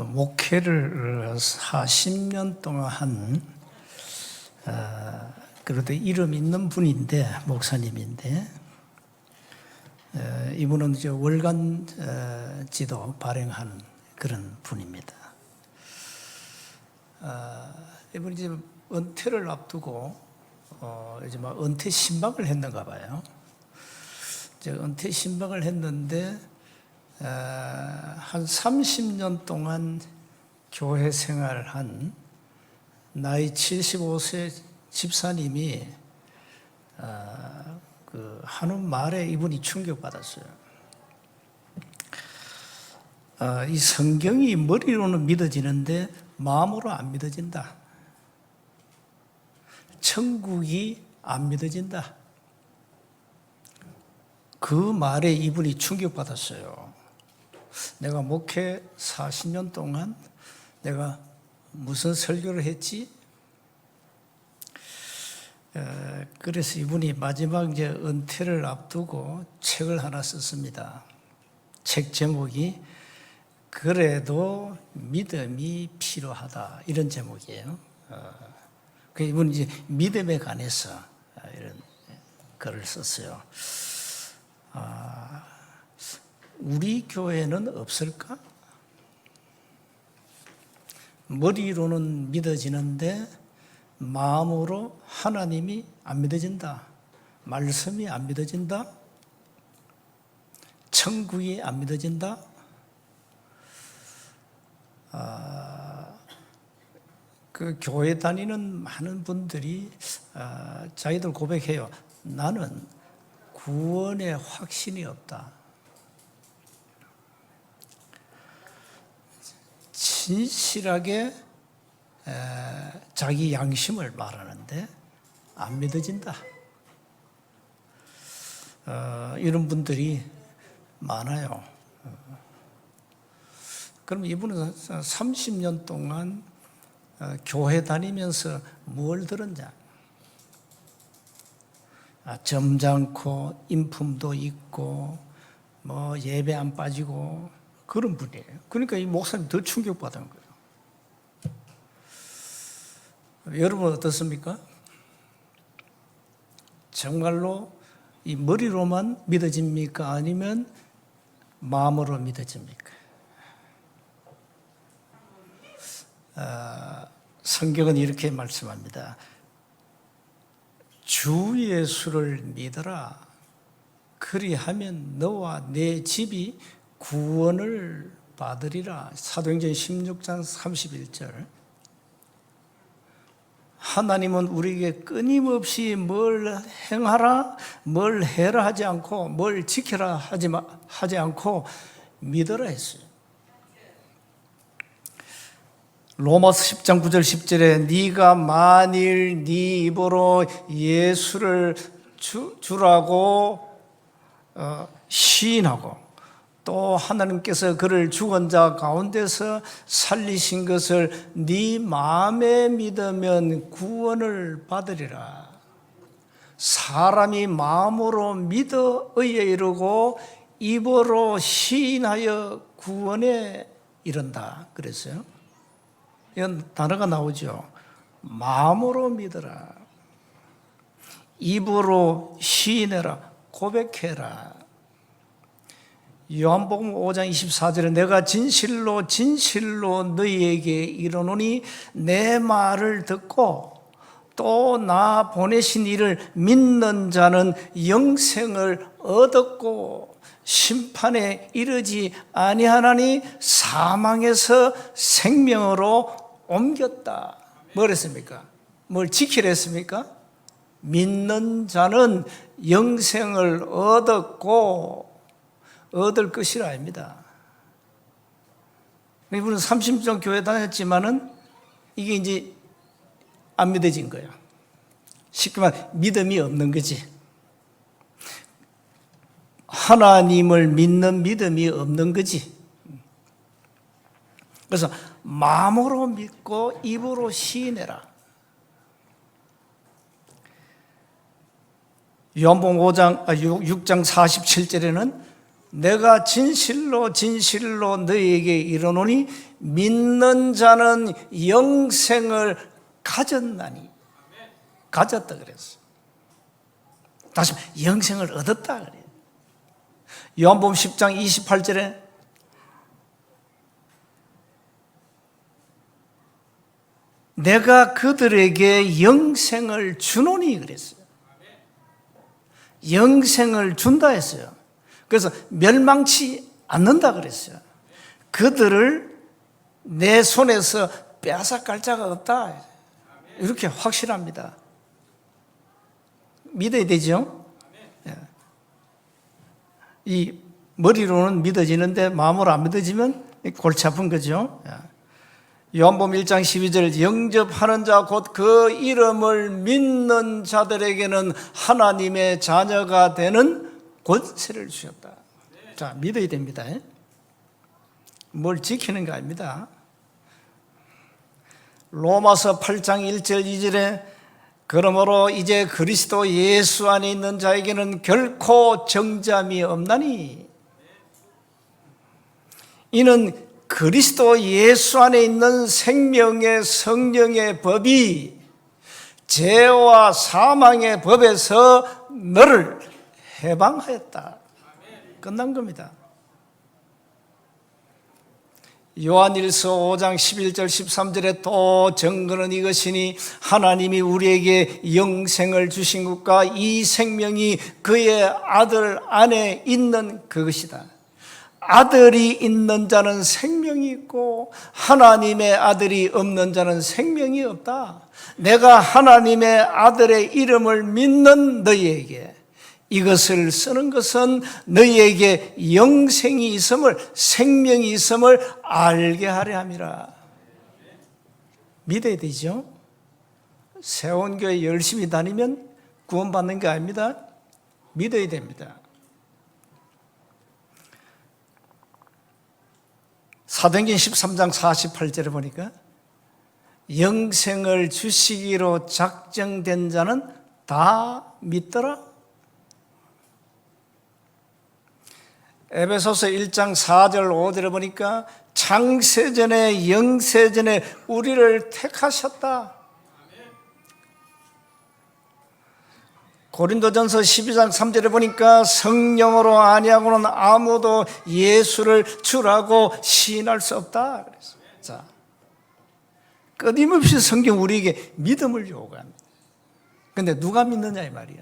목회를 40년 동안 한 그래도 이름 있는 분인데, 목사님인데, 이분은 이제 월간 지도 발행하는 그런 분입니다. 이분이 이제 은퇴를 앞두고 이제 막 은퇴 신방을 했는가 봐요. 이제 은퇴 신방을 했는데 한 30년 동안 교회 생활한 나이 75세 집사님이 하는 말에 이분이 충격받았어요. 이 성경이 머리로는 믿어지는데 마음으로 안 믿어진다. 천국이 안 믿어진다. 그 말에 이분이 충격받았어요. 내가 목회 40년 동안 내가 무슨 설교를 했지? 그래서 이분이 마지막 이제 은퇴를 앞두고 책을 하나 썼습니다. 책 제목이 그래도 믿음이 필요하다, 이런 제목이에요. 이분이 이제 믿음에 관해서 이런 글을 썼어요. 우리 교회는 없을까? 머리로는 믿어지는데 마음으로 하나님이 안 믿어진다. 말씀이 안 믿어진다. 천국이 안 믿어진다. 그 교회 다니는 많은 분들이 자기들 고백해요. 나는 구원의 확신이 없다. 진실하게 자기 양심을 말하는데 안 믿어진다. 이런 분들이 많아요. 그럼 이분은 30년 동안 교회 다니면서 뭘 들었냐? 점잖고 인품도 있고 뭐 예배 안 빠지고 그런 분이에요. 그러니까 이 목사님 더 충격받은 거예요. 여러분 어떻습니까? 정말로 이 머리로만 믿어집니까? 아니면 마음으로 믿어집니까? 성경은 이렇게 말씀합니다. 주 예수를 믿어라. 그리하면 너와 내 집이 구원을 받으리라. 사도행전 16장 31절. 하나님은 우리에게 끊임없이 뭘 행하라, 뭘 해라 하지 않고, 뭘 지켜라 하지 않고 믿어라 했어요. 로마서 10장 9절 10절에 네가 만일 네 입으로 예수를 주라고 시인하고 또 하나님께서 그를 죽은 자 가운데서 살리신 것을 네 마음에 믿으면 구원을 받으리라. 사람이 마음으로 믿어 의에 이르고 입으로 시인하여 구원에 이른다 그랬어요. 이런 단어가 나오죠. 마음으로 믿어라. 입으로 시인해라. 고백해라. 요한복음 5장 24절에 내가 진실로 진실로 너희에게 이르노니 내 말을 듣고 또 나 보내신 이를 믿는 자는 영생을 얻었고 심판에 이르지 아니하나니 사망에서 생명으로 옮겼다. 뭘 했습니까? 뭘 지키려 했습니까? 믿는 자는 영생을 얻었고 얻을 것이라 합니다. 이분은 30년 교회 다녔지만은 이게 이제 안 믿어진 거예요. 쉽게 말해 믿음이 없는 거지. 하나님을 믿는 믿음이 없는 거지. 그래서 마음으로 믿고 입으로 시인해라. 요한복음 6장 47절에는 내가 진실로 진실로 너희에게 이르노니 믿는 자는 영생을 가졌나니. 가졌다 그랬어. 다시 영생을 얻었다 그래요. 요한복음 10장 28절에 내가 그들에게 영생을 주노니 그랬어요. 영생을 준다 했어요. 그래서 멸망치 않는다 그랬어요. 그들을 내 손에서 빼앗아갈 자가 없다. 이렇게 확실합니다. 믿어야 되죠? 이 머리로는 믿어지는데 마음으로 안 믿어지면 골치 아픈 거죠. 요한복음 1장 12절 영접하는 자 곧 그 이름을 믿는 자들에게는 하나님의 자녀가 되는 권세를 주셨다. 자, 믿어야 됩니다. 뭘 지키는 거 아닙니다. 로마서 8장 1절 2절에 그러므로 이제 그리스도 예수 안에 있는 자에게는 결코 정죄함이 없나니 이는 그리스도 예수 안에 있는 생명의 성령의 법이 죄와 사망의 법에서 너를 해방하였다. 끝난 겁니다. 요한일서 5장 11절 13절에 또 증거는 이것이니 하나님이 우리에게 영생을 주신 것과 이 생명이 그의 아들 안에 있는 그것이다. 아들이 있는 자는 생명이 있고 하나님의 아들이 없는 자는 생명이 없다. 내가 하나님의 아들의 이름을 믿는 너희에게 이것을 쓰는 것은 너희에게 영생이 있음을, 생명이 있음을 알게 하려 함이라. 믿어야 되죠? 세원교회 열심히 다니면 구원받는 게 아닙니다. 믿어야 됩니다. 사도행전 13장 48절에 보니까 영생을 주시기로 작정된 자는 다 믿더라. 에베소서 1장 4절 5절에 보니까 창세전에 영세전에 우리를 택하셨다. 고린도전서 12장 3절에 보니까 성령으로 아니하고는 아무도 예수를 주라고 시인할 수 없다. 그래서 자, 끊임없이 성경 우리에게 믿음을 요구합니다. 그런데 누가 믿느냐 이 말이야.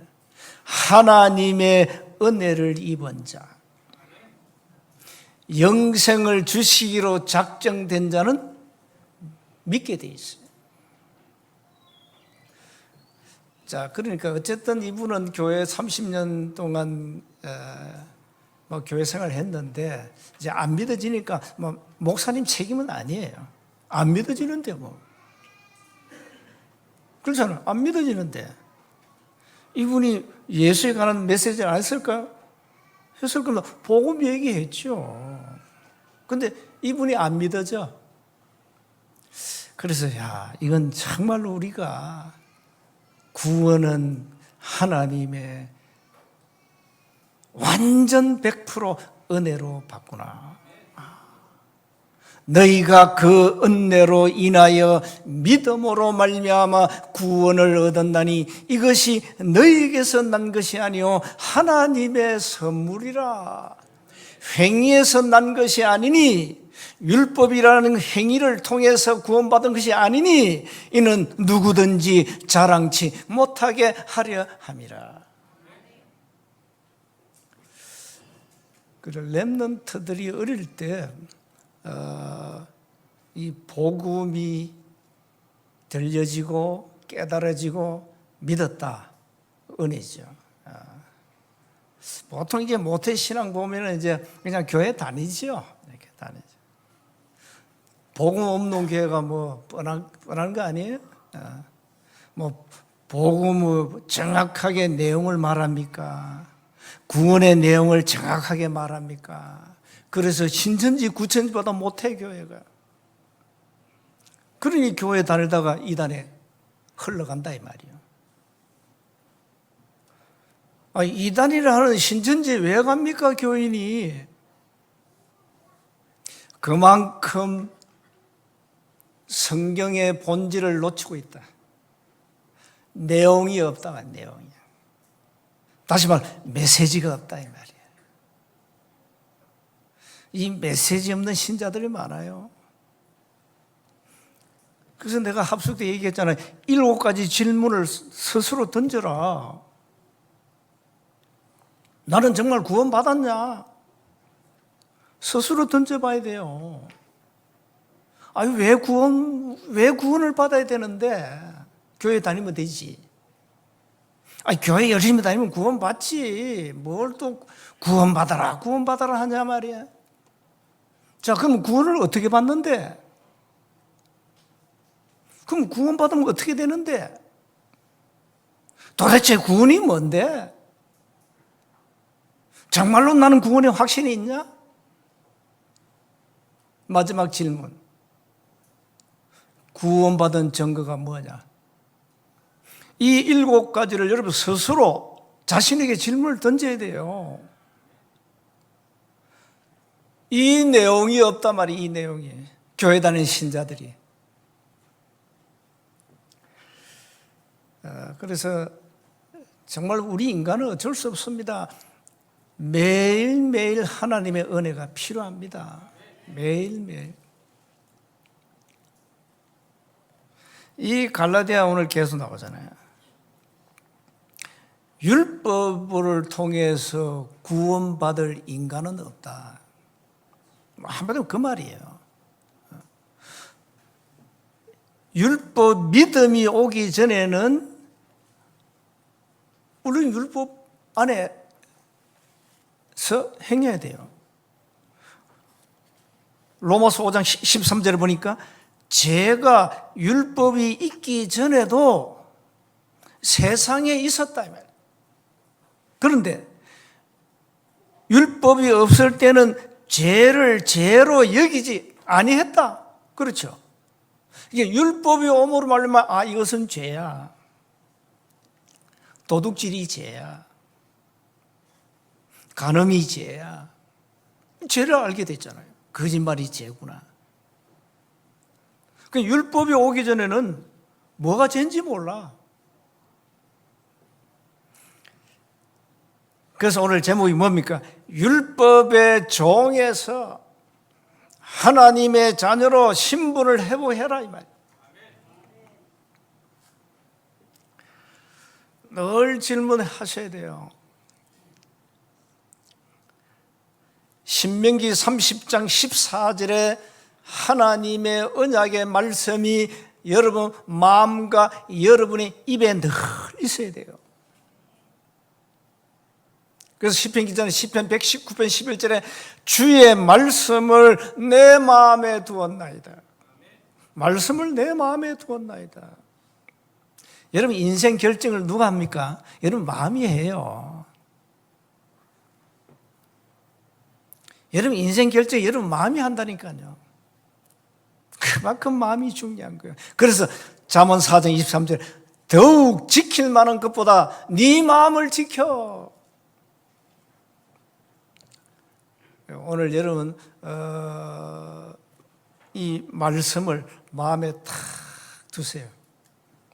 하나님의 은혜를 입은 자, 영생을 주시기로 작정된 자는 믿게 돼 있어요. 자, 그러니까 어쨌든 이분은 교회 30년 동안 교회 생활을 했는데 이제 안 믿어지니까 목사님 책임은 아니에요. 안 믿어지는데 뭐 그렇잖아요. 안 믿어지는데 이분이 예수에 관한 메시지를 안 했을까요? 했을 거면 복음 얘기했죠. 근데 이분이 안 믿어져. 그래서 이건 정말로 우리가 구원은 하나님의 완전 100% 은혜로 받구나. 너희가 그 은혜로 인하여 믿음으로 말미암아 구원을 얻었나니 이것이 너희에게서 난 것이 아니요 하나님의 선물이라. 행위에서 난 것이 아니니 율법이라는 행위를 통해서 구원받은 것이 아니니 이는 누구든지 자랑치 못하게 하려 함이라. 렘넌트들이 어릴 때 이 복음이 들려지고 깨달아지고 믿었다. 은혜죠. 보통 이제 모태신앙 보면은 이제 그냥 교회 다니죠. 이렇게 다니죠. 복음 없는 교회가 뭐 뻔한 거 아니에요? 뭐 복음을 정확하게 내용을 말합니까? 구원의 내용을 정확하게 말합니까? 그래서 신천지 구천지보다 못해 교회가. 그러니 교회 다니다가 이단에 흘러간다 이 말이에요. 이단이라 하는 신천지에 왜 갑니까, 교인이? 그만큼 성경의 본질을 놓치고 있다. 내용이 없다, 내용이. 다시 말, 메시지가 없다, 이 말이에요. 이 메시지 없는 신자들이 많아요. 그래서 내가 합숙 때 얘기했잖아요. 7가지 질문을 스스로 던져라. 나는 정말 구원받았냐? 스스로 던져봐야 돼요. 왜 구원을 받아야 되는데? 교회 다니면 되지. 교회 열심히 다니면 구원받지. 뭘 또 구원받아라 하냐 말이야. 자, 그럼 구원을 어떻게 받는데? 그럼 구원받으면 어떻게 되는데? 도대체 구원이 뭔데? 정말로 나는 구원에 확신이 있냐? 마지막 질문. 구원받은 증거가 뭐냐? 이 7가지를 여러분 스스로 자신에게 질문을 던져야 돼요. 이 내용이 없단 말이에요, 이 내용이. 교회 다니는 신자들이. 그래서 정말 우리 인간은 어쩔 수 없습니다. 매일매일 하나님의 은혜가 필요합니다. 매일매일. 이 갈라디아 오늘 계속 나오잖아요. 율법을 통해서 구원받을 인간은 없다. 한마디로 그 말이에요. 율법 믿음이 오기 전에는 우리는 율법 안에서 행해야 돼요. 로마서 5장 13절을 보니까 죄가 율법이 있기 전에도 세상에 있었다 이 말이에요. 그런데 율법이 없을 때는 죄를 죄로 여기지 아니했다. 그렇죠? 이게 율법이 오므로 말하면 이것은 죄야. 도둑질이 죄야. 간음이 죄야. 죄를 알게 됐잖아요. 거짓말이 죄구나. 율법이 오기 전에는 뭐가 죄인지 몰라. 그래서 오늘 제목이 뭡니까? 율법의 종에서 하나님의 자녀로 신분을 회복해라 이 말. 늘 질문하셔야 돼요. 신명기 30장 14절에 하나님의 언약의 말씀이 여러분 마음과 여러분의 입에 늘 있어야 돼요. 그래서 시편 기자는 시편 119편 11절에 주의 말씀을 내 마음에 두었나이다. 말씀을 내 마음에 두었나이다. 여러분 인생 결정을 누가 합니까? 여러분 마음이 해요. 여러분 인생 결정 여러분 마음이 한다니까요. 그만큼 마음이 중요한 거예요. 그래서 잠언 4장 23절 더욱 지킬 만한 것보다 네 마음을 지켜. 오늘 여러분 이 말씀을 마음에 탁 두세요.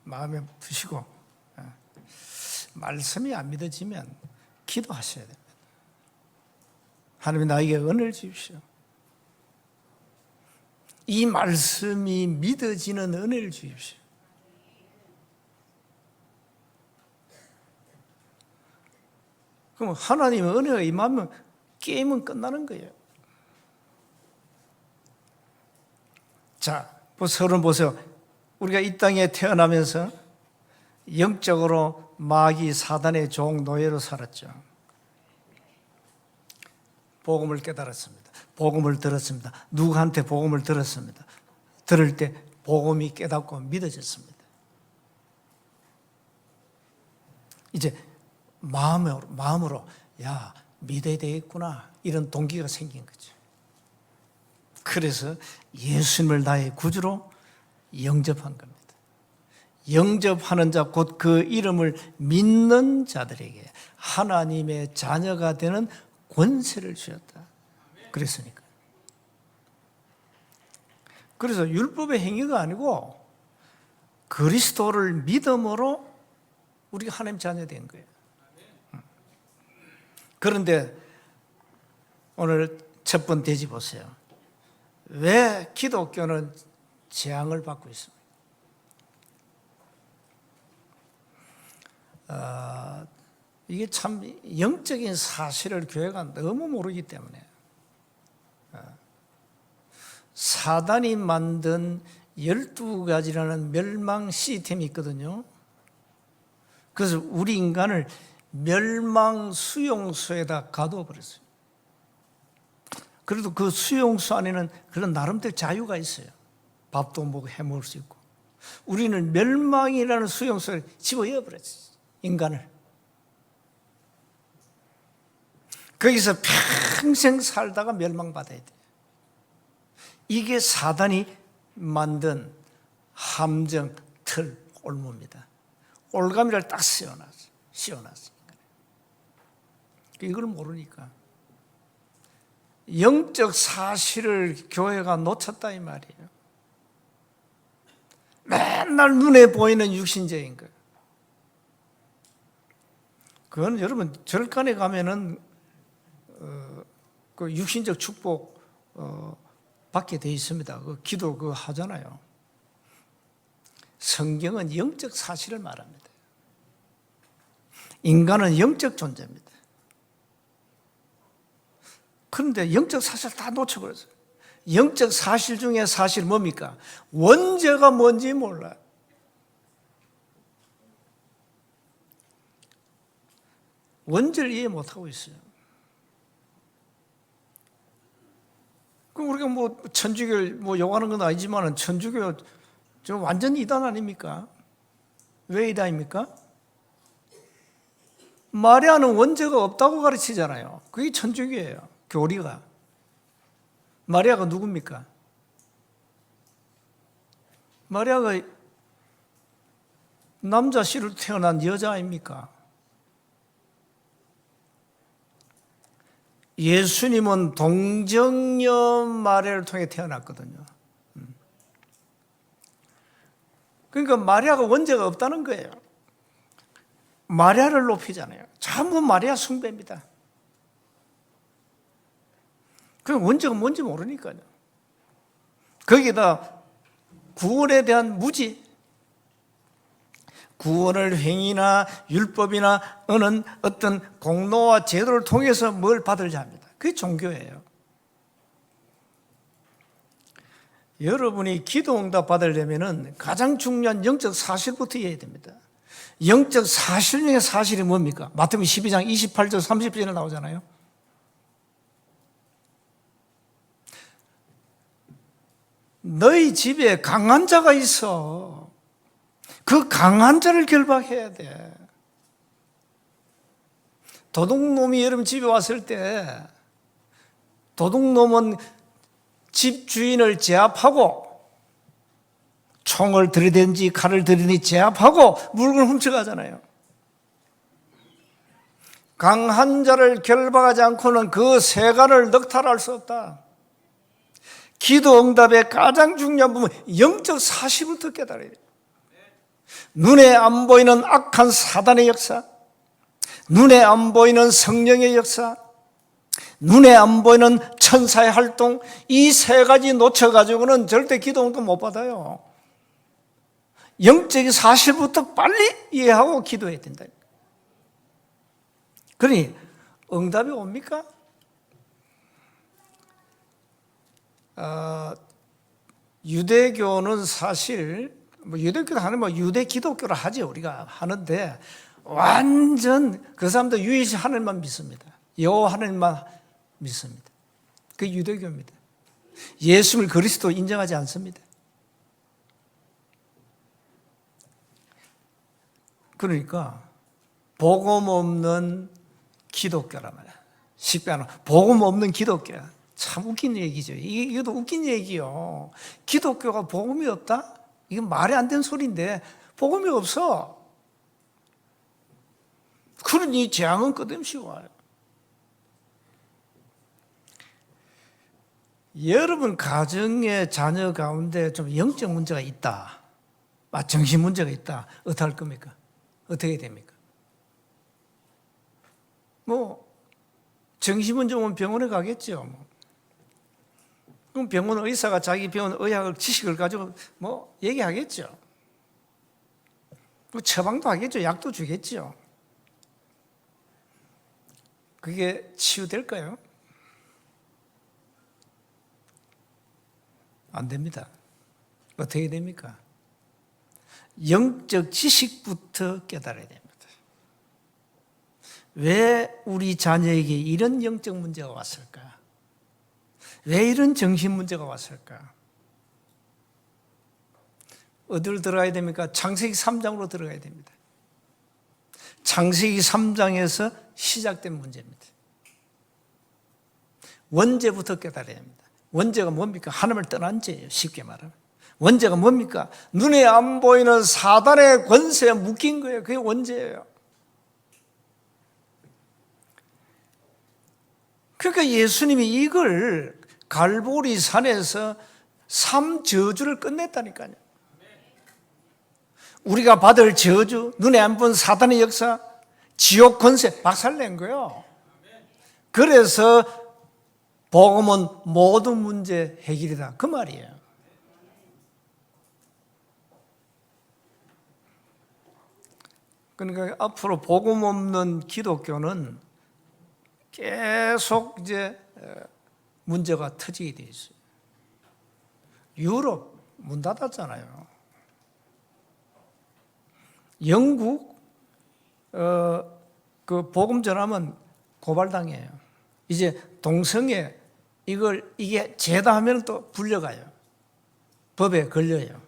마음에 두시고 말씀이 안 믿어지면 기도하셔야 됩니다. 하나님 나에게 은혜를 주십시오. 이 말씀이 믿어지는 은혜를 주십시오. 그럼 하나님의 은혜가 임하면 게임은 끝나는 거예요. 자, 서론 보세요. 우리가 이 땅에 태어나면서 영적으로 마귀 사단의 종 노예로 살았죠. 복음을 깨달았습니다. 복음을 들었습니다. 누구한테 복음을 들었습니다. 들을 때 복음이 깨닫고 믿어졌습니다. 이제 마음으로 야 믿어야 되겠구나 이런 동기가 생긴 거죠. 그래서 예수님을 나의 구주로 영접한 겁니다. 영접하는 자 곧 그 이름을 믿는 자들에게 하나님의 자녀가 되는 권세를 주셨다. 그랬으니까. 그래서 율법의 행위가 아니고 그리스도를 믿음으로 우리가 하나님 자녀 된 거예요. 그런데 오늘 첫 번째 보세요. 왜 기독교는 재앙을 받고 있습니까? 이게 참 영적인 사실을 교회가 너무 모르기 때문에 사단이 만든 12가지라는 멸망 시스템이 있거든요. 그래서 우리 인간을 멸망 수용소에다 가둬 버렸어요. 그래도 그 수용소 안에는 그런 나름대로 자유가 있어요. 밥도 먹고 해먹을 수 있고. 우리는 멸망이라는 수용소에 집어넣어 버렸어요. 인간을. 거기서 평생 살다가 멸망받아야 돼요. 이게 사단이 만든 함정, 틀, 올무입니다. 올가미를 딱 씌워놨어요. 이걸 모르니까 영적 사실을 교회가 놓쳤다 이 말이에요. 맨날 눈에 보이는 육신적인 거. 그건 여러분 절간에 가면은 그 육신적 축복 받게 돼 있습니다. 그 기도 그거 하잖아요. 성경은 영적 사실을 말합니다. 인간은 영적 존재입니다. 그런데 영적 사실 다 놓쳐버렸어요. 영적 사실 중에 사실 뭡니까? 원죄가 뭔지 몰라요. 원죄를 이해 못하고 있어요. 그럼 우리가 뭐 천주교를 뭐 욕하는 건 아니지만 천주교 저 완전 이단 아닙니까? 왜 이단입니까? 마리아는 원죄가 없다고 가르치잖아요. 그게 천주교예요. 교리가. 마리아가 누굽니까? 마리아가 남자 씨로 태어난 여자 아닙니까? 예수님은 동정녀 마리아를 통해 태어났거든요. 그러니까 마리아가 원죄가 없다는 거예요. 마리아를 높이잖아요. 전부 마리아 숭배입니다. 그럼 원죄가 뭔지 모르니까요. 거기다 구원에 대한 무지, 구원을 행위나 율법이나 어떤 공로와 제도를 통해서 뭘 받으려 합니다. 그게 종교예요. 여러분이 기도 응답 받으려면 가장 중요한 영적 사실부터 이해해야 됩니다. 영적 사실 중에 사실이 뭡니까? 마태복음 12장 28절 30절에 나오잖아요. 너희 집에 강한 자가 있어. 그 강한 자를 결박해야 돼. 도둑놈이 여러분 집에 왔을 때 도둑놈은 집 주인을 제압하고 총을 들이댄지 칼을 들이든지 제압하고 물건을 훔쳐가잖아요. 강한 자를 결박하지 않고는 그 세간을 넉탈할 수 없다. 기도 응답의 가장 중요한 부분, 영적 사실부터 깨달아야 돼요. 눈에 안 보이는 악한 사단의 역사, 눈에 안 보이는 성령의 역사, 눈에 안 보이는 천사의 활동, 이 세 가지 놓쳐가지고는 절대 기도 응답 못 받아요. 영적인 사실부터 빨리 이해하고 기도해야 된다. 그러니 응답이 옵니까? 유대교는 사실 유대교도 하는 유대 기독교를 하지 우리가 하는데 완전 그 사람도 유일신 하나님만 믿습니다. 여호와 하나님만 믿습니다. 그게 유대교입니다. 예수를 그리스도 인정하지 않습니다. 그러니까 복음 없는 기독교란 말이야. 쉽게 말하면 복음 없는 기독교야. 참 웃긴 얘기죠. 이것도 웃긴 얘기요. 기독교가 복음이 없다? 이건 말이 안 되는 소리인데 복음이 없어. 그러니 재앙은 끝없이 와요. 여러분 가정의 자녀 가운데 좀 영적 문제가 있다, 정신 문제가 있다, 어떻게 할 겁니까? 어떻게 됩니까? 정신 문제 오면 병원에 가겠죠. 그럼 병원 의사가 자기 병원 의학을 지식을 가지고 얘기하겠죠. 처방도 하겠죠. 약도 주겠죠. 그게 치유될까요? 안 됩니다. 어떻게 됩니까? 영적 지식부터 깨달아야 됩니다. 왜 우리 자녀에게 이런 영적 문제가 왔을까? 왜 이런 정신 문제가 왔을까? 어디로 들어가야 됩니까? 창세기 3장으로 들어가야 됩니다. 창세기 3장에서 시작된 문제입니다. 원죄부터 깨달아야 합니다. 원죄가 뭡니까? 하나님을 떠난 죄예요. 쉽게 말하면. 원죄가 뭡니까? 눈에 안 보이는 사단의 권세에 묶인 거예요. 그게 원죄예요. 그러니까 예수님이 이걸 갈보리 산에서 3저주를 끝냈다니까요. 우리가 받을 저주, 눈에 안 본 사단의 역사, 지옥 권세 박살낸 거예요. 그래서 복음은 모든 문제 해결이다, 그 말이에요. 그러니까 앞으로 복음 없는 기독교는 계속 이제 문제가 터지게 돼 있어요. 유럽 문 닫았잖아요. 영국 그 복음 전하면 고발당해요. 이제 동성애 이게 죄다 하면 또 불려가요. 법에 걸려요.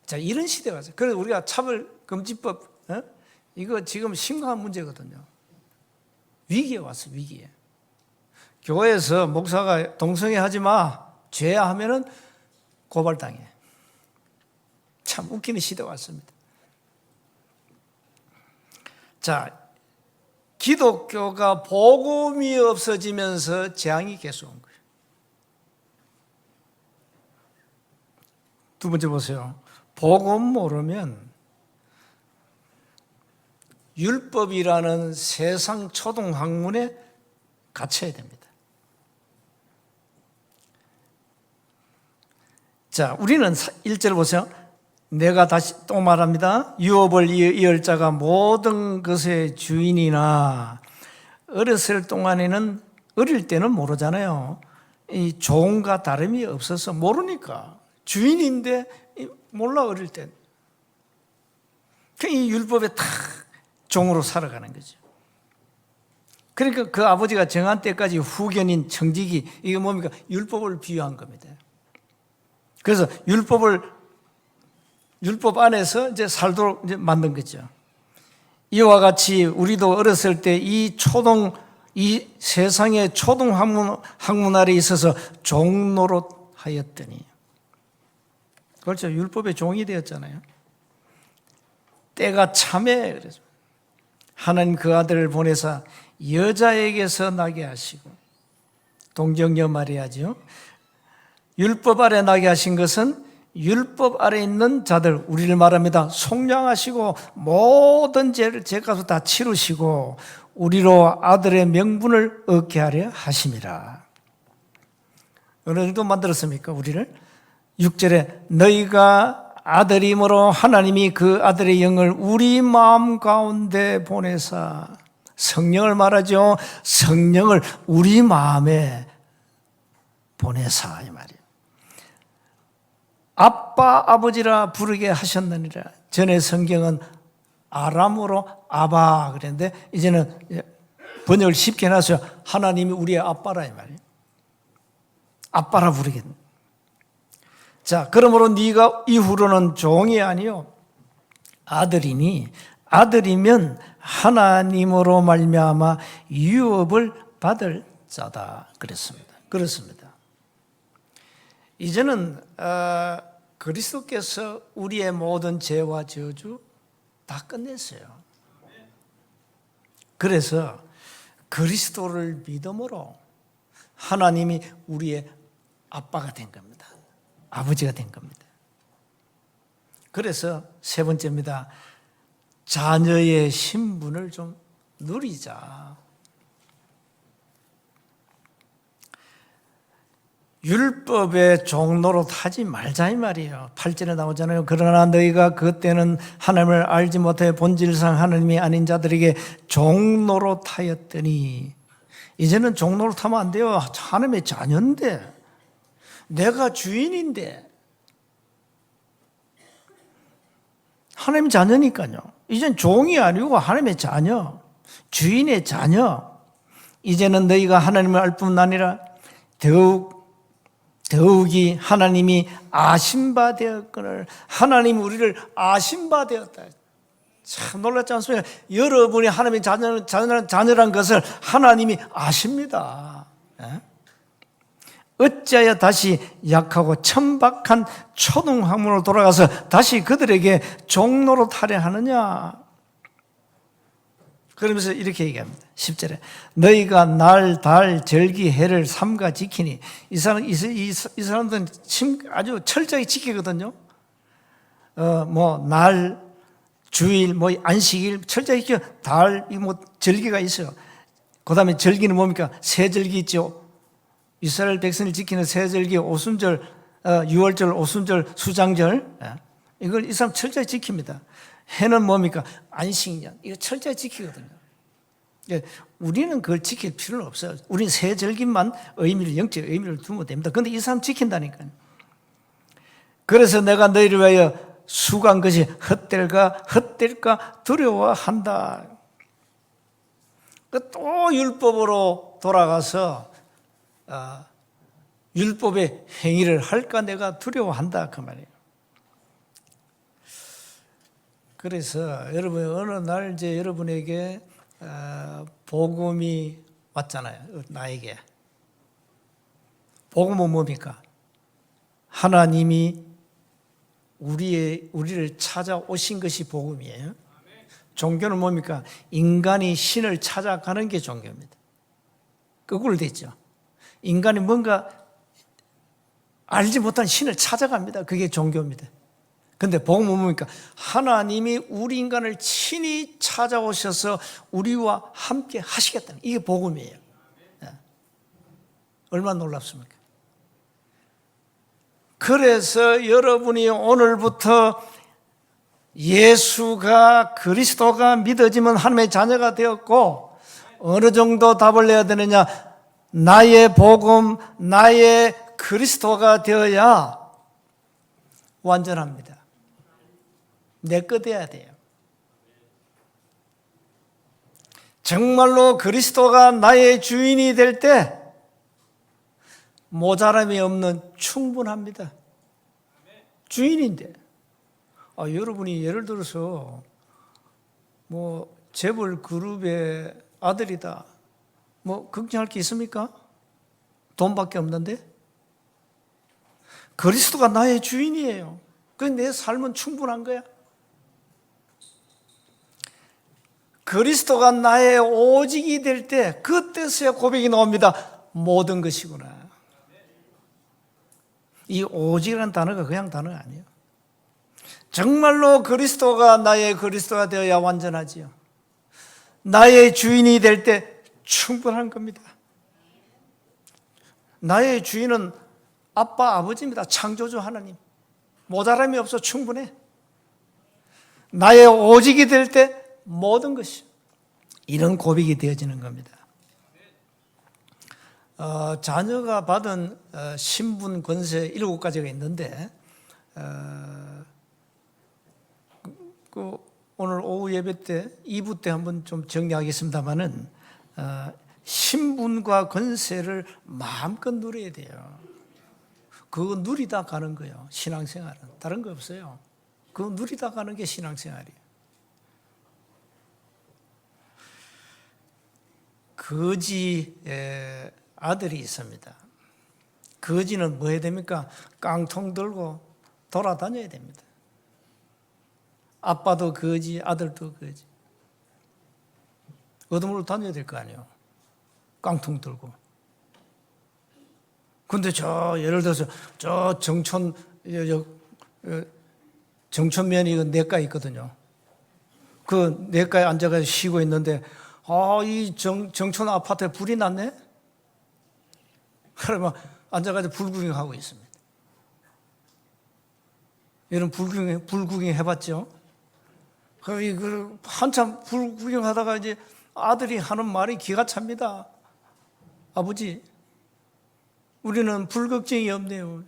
자, 이런 시대가 왔어요. 그래서 우리가 차별금지법 이거 지금 심각한 문제거든요. 위기에 왔어, 위기에. 교회에서 목사가 동성애 하지 마, 죄야 하면은 고발당해. 참 웃기는 시대가 왔습니다. 자, 기독교가 복음이 없어지면서 재앙이 계속 온 거예요. 두 번째 보세요. 복음 모르면 율법이라는 세상 초등 학문에 갇혀야 됩니다. 자, 우리는 1절 보세요. 내가 다시 또 말합니다. 유업을 이을 자가 모든 것의 주인이나, 어렸을 동안에는, 어릴 때는 모르잖아요. 이 종과 다름이 없어서 모르니까. 주인인데 몰라, 어릴 때. 이 율법에 다 종으로 살아가는 거죠. 그러니까 그 아버지가 정한 때까지 후견인 청지기, 이게 뭡니까? 율법을 비유한 겁니다. 그래서 율법 안에서 이제 살도록 이제 만든 거죠. 이와 같이 우리도 어렸을 때 이 세상의 초등 학문 아래 있어서 종노릇 하였더니, 그렇죠. 율법의 종이 되었잖아요. 때가 참에, 그래서 하나님 그 아들을 보내사 여자에게서 나게 하시고, 동정녀 말해야죠. 율법 아래 나게 하신 것은 율법 아래 있는 자들, 우리를 말합니다. 속량하시고 모든 죄값을 다 치르시고 우리로 아들의 명분을 얻게 하려 하심이라. 어느 정도 만들었습니까? 우리를 6절에 너희가 아들이므로 하나님이 그 아들의 영을 우리 마음 가운데 보내사, 성령을 말하죠. 성령을 우리 마음에 보내사, 이 말이에요. 아빠 아버지라 부르게 하셨느니라. 전에 성경은 아람어로 아바 그랬는데 이제는 번역을 쉽게 해놨어요. 하나님이 우리의 아빠라, 이 말이에요. 아빠라 부르겠네. 자, 그러므로 네가 이후로는 종이 아니요 아들이니, 아들이면 하나님으로 말미암아 유업을 받을 자다 그랬습니다. 그렇습니다. 이제는 그리스도께서 우리의 모든 죄와 저주 다 끝냈어요. 그래서 그리스도를 믿음으로 하나님이 우리의 아빠가 된 겁니다. 아버지가 된 겁니다. 그래서 세 번째입니다. 자녀의 신분을 좀 누리자. 율법의 종로로 타지 말자 이 말이에요. 8절에 나오잖아요. 그러나 너희가 그때는 하나님을 알지 못해 본질상 하나님이 아닌 자들에게 종로로 타였더니 이제는 종로로 타면 안 돼요. 하나님의 자녀인데, 내가 주인인데, 하나님 자녀니까요. 이젠 종이 아니고 하나님의 자녀, 주인의 자녀. 이제는 너희가 하나님을 알 뿐 아니라 더욱이 하나님이 아신 바 되었거늘. 하나님이 우리를 아신 바 되었다. 참 놀랍지 않습니까? 여러분이 하나님의 자녀란 것을 하나님이 아십니다. 어찌하여 다시 약하고 천박한 초등학문으로 돌아가서 다시 그들에게 종로로 타려 하느냐? 그러면서 이렇게 얘기합니다. 10절에 너희가 날, 달, 절기, 해를 삼가 지키니 이 사람들은 아주 철저히 지키거든요. 날, 주일, 안식일 철저히 지켜. 달, 절기가 있어요. 그 다음에 절기는 뭡니까? 세절기 있죠. 이스라엘 백성을 지키는 세절기, 오순절, 유월절, 오순절, 수장절. 이걸 이 사람 철저히 지킵니다. 해는 뭡니까? 안식년. 이거 철저히 지키거든요. 우리는 그걸 지킬 필요는 없어요. 우리는 세절기만 영적 의미를 두면 됩니다. 그런데 이 사람 지킨다니까요. 그래서 내가 너희를 위하여 수고한 것이 헛될까 두려워한다. 또 율법으로 돌아가서 율법의 행위를 할까 내가 두려워한다 그 말이에요. 그래서 여러분 어느 날 이제 여러분에게 복음이 왔잖아요. 나에게 복음은 뭡니까? 하나님이 우리를 찾아오신 것이 복음이에요. 종교는 뭡니까? 인간이 신을 찾아가는 게 종교입니다. 거꾸로 됐죠. 인간이 뭔가 알지 못한 신을 찾아갑니다. 그게 종교입니다. 근데 복음은 뭡니까? 하나님이 우리 인간을 친히 찾아오셔서 우리와 함께 하시겠다는, 이게 복음이에요. 얼마나 놀랍습니까? 그래서 여러분이 오늘부터 예수가 그리스도가 믿어지면 하나님의 자녀가 되었고, 어느 정도 답을 내야 되느냐? 나의 복음, 나의 그리스도가 되어야 완전합니다. 내 거 돼야 돼요. 정말로 그리스도가 나의 주인이 될 때 모자람이 없는 충분합니다. 주인인데. 여러분이 예를 들어서 재벌 그룹의 아들이다. 걱정할 게 있습니까? 돈밖에 없는데? 그리스도가 나의 주인이에요. 그래서 내 삶은 충분한 거야. 그리스도가 나의 오직이 될 때 그때서야 고백이 나옵니다. 모든 것이구나. 이 오직이라는 단어가 그냥 단어가 아니에요. 정말로 그리스도가 나의 그리스도가 되어야 완전하지요. 나의 주인이 될 때 충분한 겁니다. 나의 주인은 아빠, 아버지입니다. 창조주 하나님. 모자람이 없어 충분해. 나의 오직이 될 때 모든 것이, 이런 고백이 되어지는 겁니다. 자녀가 받은 신분, 권세 7가지가 있는데 오늘 오후 예배 때 2부 때 한번 좀 정리하겠습니다만은 신분과 권세를 마음껏 누려야 돼요. 그거 누리다 가는 거예요. 신앙생활은 다른 거 없어요. 그거 누리다 가는 게 신앙생활이에요. 거지 아들이 있습니다. 거지는 뭐 해야 됩니까? 깡통 들고 돌아다녀야 됩니다. 아빠도 거지, 아들도 거지. 어둠으로 다녀야 될 거 아니에요. 깡통 들고. 근데 예를 들어서 정천면이 내과 있거든요. 그 내과에 앉아가지고 쉬고 있는데, 이 정천 아파트에 불이 났네? 그러면 앉아가지고 불구경하고 있습니다. 여러분 불구경 해봤죠? 한참 불구경하다가 이제 아들이 하는 말이 기가 찹니다. 아버지, 우리는 불 걱정이 없네요.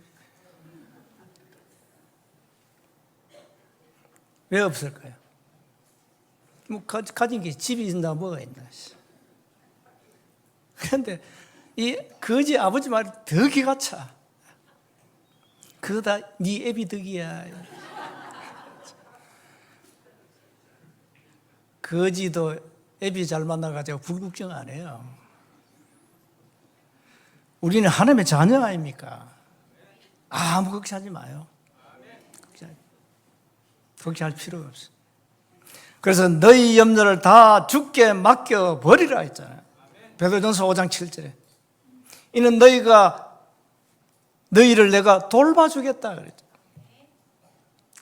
왜 없을까요? 뭐 가진 게 집이 있나 뭐가 있나. 그런데 이 거지 아버지 말이 더 기가 차. 그거 다 네 애비 덕이야. 거지도 애비 잘 만나가지고 불국정 안 해요. 우리는 하나님의 자녀 아닙니까? 아무 걱정하지 마요. 걱정할 필요가 없어요. 그래서 너희 염려를 다 주께 맡겨버리라 했잖아요. 베드로전서 5장 7절에. 이는 너희를 내가 돌봐주겠다 그랬죠.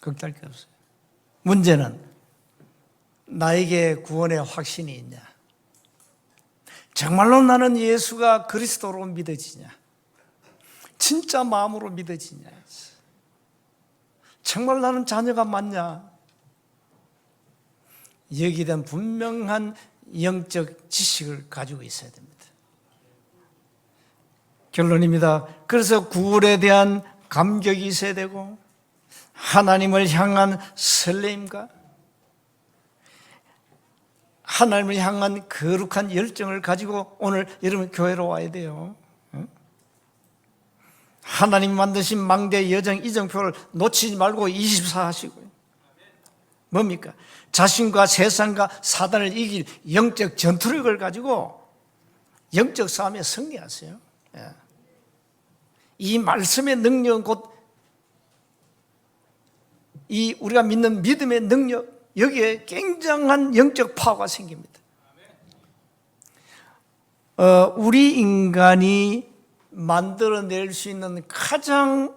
걱정할 게 없어요. 문제는 나에게 구원의 확신이 있냐? 정말로 나는 예수가 그리스도로 믿어지냐? 진짜 마음으로 믿어지냐? 정말 나는 자녀가 맞냐? 여기에 대한 분명한 영적 지식을 가지고 있어야 됩니다. 결론입니다. 그래서 구원에 대한 감격이 있어야 되고 하나님을 향한 설레임과 하나님을 향한 거룩한 열정을 가지고 오늘 여러분 교회로 와야 돼요. 하나님 만드신 망대 여정 이정표를 놓치지 말고 24 하시고요. 뭡니까? 자신과 세상과 사단을 이길 영적 전투력을 가지고 영적 싸움에 승리하세요. 이 말씀의 능력은 곧 이 우리가 믿는 믿음의 능력, 여기에 굉장한 영적 파워가 생깁니다. 우리 인간이 만들어낼 수 있는 가장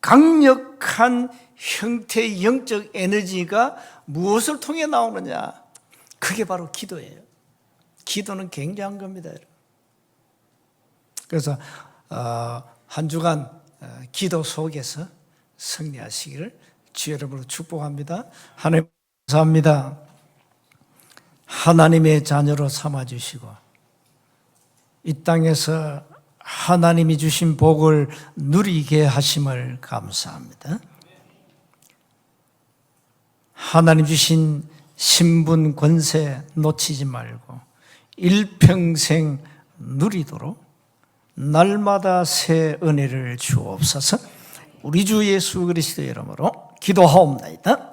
강력한 형태의 영적 에너지가 무엇을 통해 나오느냐? 그게 바로 기도예요. 기도는 굉장한 겁니다. 그래서 한 주간 기도 속에서 승리하시기를 주의 이름으로 축복합니다. 하나님 감사합니다. 하나님의 자녀로 삼아주시고 이 땅에서 하나님이 주신 복을 누리게 하심을 감사합니다. 하나님 주신 신분 권세 놓치지 말고 일평생 누리도록 날마다 새 은혜를 주옵소서. 우리 주 예수 그리스도의 이름으로 기도하옵나이다.